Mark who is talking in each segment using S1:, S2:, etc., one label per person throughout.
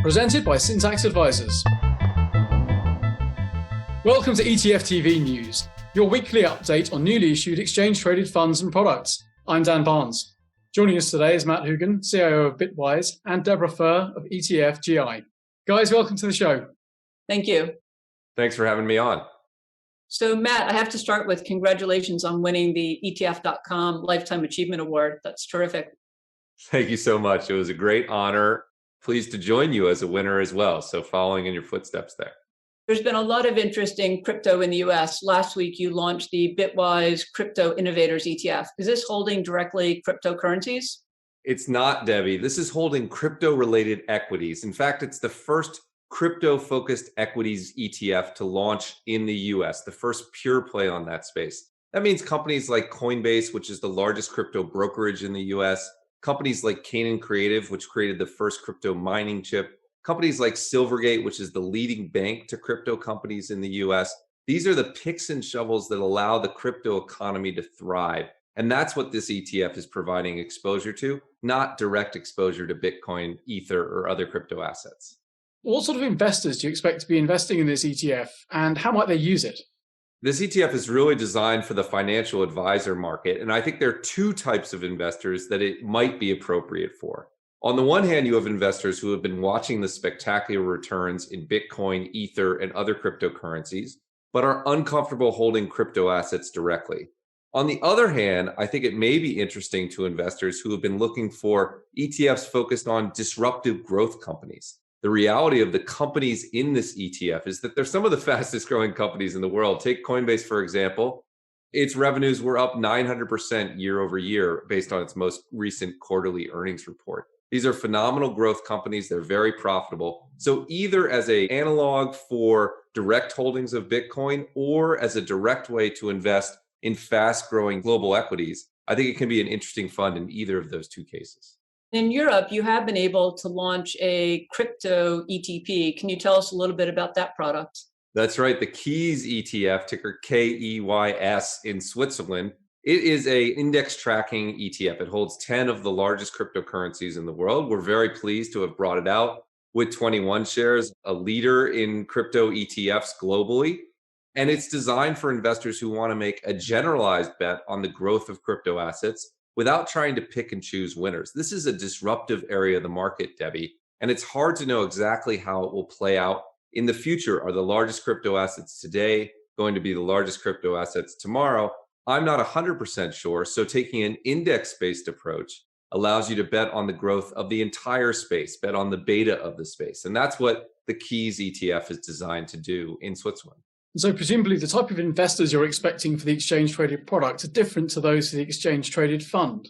S1: presented by Syntax Advisors. Welcome to ETF TV News, your weekly update on newly issued exchange-traded funds and products. I'm Dan Barnes. Joining us today is Matt Hougan, CIO of Bitwise, and Deborah Fuhr of ETF GI. Guys, welcome to the show.
S2: Thank you.
S3: Thanks for having me on.
S2: So Matt, I have to start with congratulations on winning the ETF.com Lifetime Achievement Award. That's terrific.
S3: Thank you so much. It was a great honor. Pleased to join you as a winner as well. So following in your footsteps there.
S2: There's been a lot of interest in crypto in the US. Last week, you launched the Bitwise Crypto Innovators ETF. Is this holding directly cryptocurrencies?
S3: It's not, Debbie. This is holding crypto-related equities. In fact, it's the first crypto-focused equities ETF to launch in the US, the first pure play on that space. That means companies like Coinbase, which is the largest crypto brokerage in the US, companies like Canaan Creative, which created the first crypto mining chip, companies like Silvergate, which is the leading bank to crypto companies in the US. These are the picks and shovels that allow the crypto economy to thrive. And that's what this ETF is providing exposure to, not direct exposure to Bitcoin, Ether, or other crypto assets.
S1: What sort of investors do you expect to be investing in this ETF, and how might they use it?
S3: This ETF is really designed for the financial advisor market. And I think there are two types of investors that it might be appropriate for. On the one hand, you have investors who have been watching the spectacular returns in Bitcoin, Ether, and other cryptocurrencies, but are uncomfortable holding crypto assets directly. On the other hand, I think it may be interesting to investors who have been looking for ETFs focused on disruptive growth companies. The reality of the companies in this ETF is that they're some of the fastest growing companies in the world. Take Coinbase, for example. Its revenues were up 900% year over year based on its most recent quarterly earnings report. These are phenomenal growth companies. They're very profitable. So either as an analog for direct holdings of Bitcoin or as a direct way to invest in fast growing global equities, I think it can be an interesting fund in either of those two cases.
S2: In Europe, you have been able to launch a crypto ETP. Can you tell us a little bit about that product?
S3: That's right. The Keys ETF, ticker KEYS in Switzerland. It is an index tracking ETF. It holds 10 of the largest cryptocurrencies in the world. We're very pleased to have brought it out with 21 shares, a leader in crypto ETFs globally. And it's designed for investors who want to make a generalized bet on the growth of crypto assets without trying to pick and choose winners. This is a disruptive area of the market, Debbie, and it's hard to know exactly how it will play out in the future. Are the largest crypto assets today going to be the largest crypto assets tomorrow? I'm not 100% sure. So taking an index-based approach allows you to bet on the growth of the entire space, bet on the beta of the space. And that's what the Keys ETF is designed to do in Switzerland.
S1: So presumably the type of investors you're expecting for the exchange-traded product are different to those for the exchange-traded fund.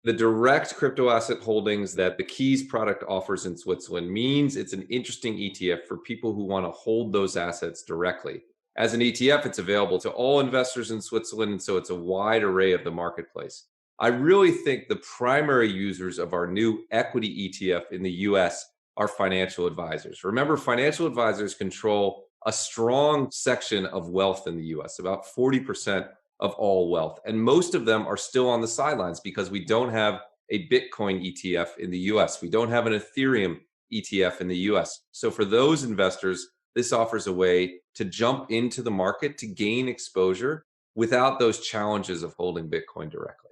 S3: The direct crypto asset holdings that the Keys product offers in Switzerland means it's an interesting ETF for people who want to hold those assets directly. As an ETF, it's available to all investors in Switzerland, and so it's a wide array of the marketplace. I really think the primary users of our new equity ETF in the US are financial advisors. Remember, financial advisors control a strong section of wealth in the US, about 40% of all wealth. And most of them are still on the sidelines because we don't have a Bitcoin ETF in the US. We don't have an Ethereum ETF in the US. So for those investors, this offers a way to jump into the market to gain exposure without those challenges of holding Bitcoin directly.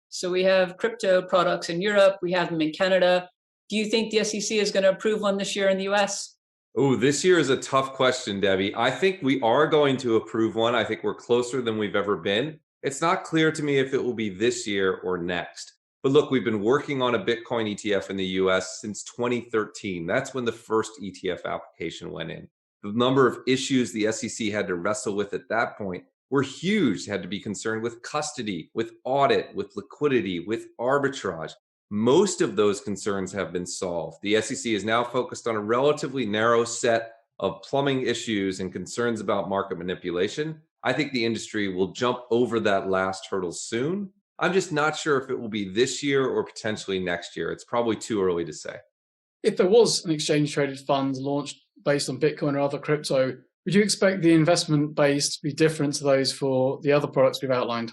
S2: So we have crypto products in Europe. We have them in Canada. Do you think the SEC is going to approve one this year in the US?
S3: Oh, this year is a tough question, Debbie. I think we are going to approve one. I think we're closer than we've ever been. It's not clear to me if it will be this year or next. But look, we've been working on a Bitcoin ETF in the US since 2013. That's when the first ETF application went in. The number of issues the SEC had to wrestle with at that point were huge. They had to be concerned with custody, with audit, with liquidity, with arbitrage. Most of those concerns have been solved. The SEC is now focused on a relatively narrow set of plumbing issues and concerns about market manipulation. I think the industry will jump over that last hurdle soon. I'm just not sure if it will be this year or potentially next year. It's probably too early to say.
S1: If there was an exchange-traded fund launched based on Bitcoin or other crypto, would you expect the investment base to be different to those for the other products we've outlined?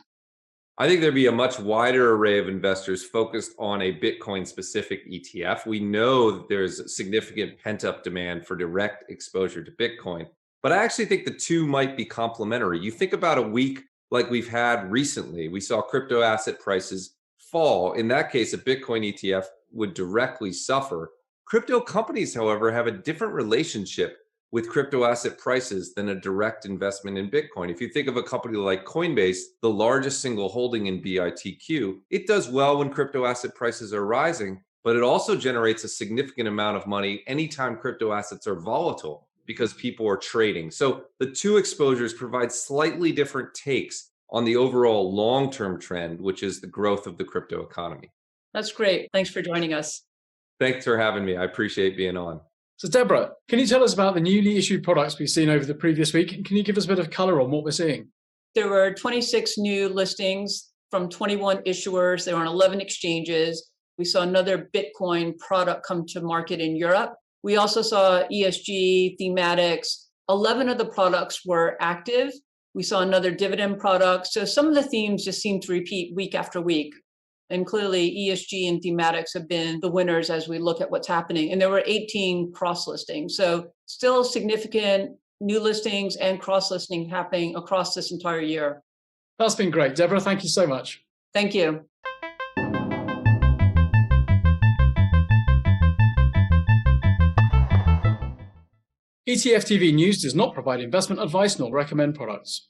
S3: I think there'd be a much wider array of investors focused on a Bitcoin specific ETF. We know that there's significant pent up demand for direct exposure to Bitcoin, but I actually think the two might be complementary. You think about a week like we've had recently, we saw crypto asset prices fall. In that case, a Bitcoin ETF would directly suffer. Crypto companies, however, have a different relationship with crypto asset prices than a direct investment in Bitcoin. If you think of a company like Coinbase, the largest single holding in BITQ, it does well when crypto asset prices are rising, but it also generates a significant amount of money anytime crypto assets are volatile because people are trading. So the two exposures provide slightly different takes on the overall long-term trend, which is the growth of the crypto economy.
S2: That's great. Thanks for joining us.
S3: Thanks for having me. I appreciate being on.
S1: So Deborah, can you tell us about the newly issued products we've seen over the previous week? And can you give us a bit of color on what we're seeing?
S2: There were 26 new listings from 21 issuers. They were on 11 exchanges. We saw another Bitcoin product come to market in Europe. We also saw ESG, thematics. 11 of the products were active. We saw another dividend product. So some of the themes just seem to repeat week after week. And clearly ESG and thematics have been the winners as we look at what's happening. And there were 18 cross listings. So still significant new listings and cross listing happening across this entire year.
S1: That's been great. Deborah, thank you so much.
S2: Thank you.
S1: ETF TV News does not provide investment advice nor recommend products.